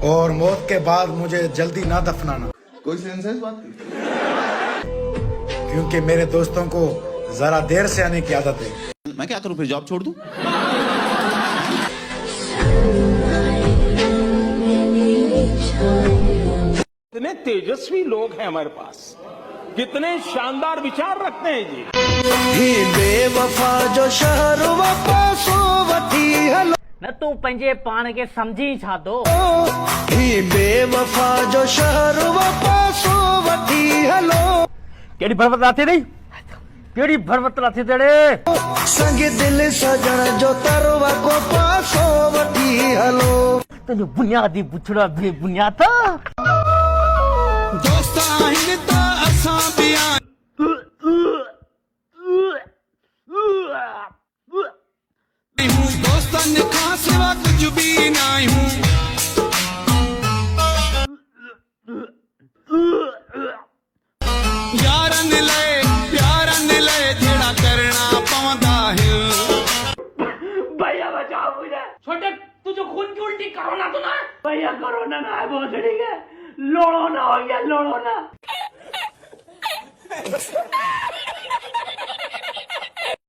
और मौत के बाद मुझे जल्दी ना दफनाना। कोई सेंस है इस बात की? क्योंकि मेरे दोस्तों को जरा देर से आने की आदत है। मैं क्या करूं फिर, जॉब छोड़ दूं? कितने तेजस्वी लोग हैं हमारे पास, कितने शानदार विचार रखते हैं जी। ही बेवफा जो शहर वापस वठी हलो न तू पंजे पान के समझी छा दो। ही बेवफा जो शहर वापस वठी हलो केड़ी भरवत लाथी नहीं, केड़ी भरवत लाथी तेरे संग दिल सजण जो तरवा को पासो वठी हलो। तुझे बुनियादी बुछड़ा भी बुनियाद था। दोस्त आहिन ता असां भी दोस्तन खां सिवा कुछ भी नहीं हूँ। यारन ले प्यारन ले जेड़ा करना पवंदा है। भैया बचाओ मुझे। छोटे तुझे खून की उल्टी कोरोना तो ना है? भैया कोरोना ना है, बहुत ठीक है। लोड़ो ना हो गया, लोड़ो ना।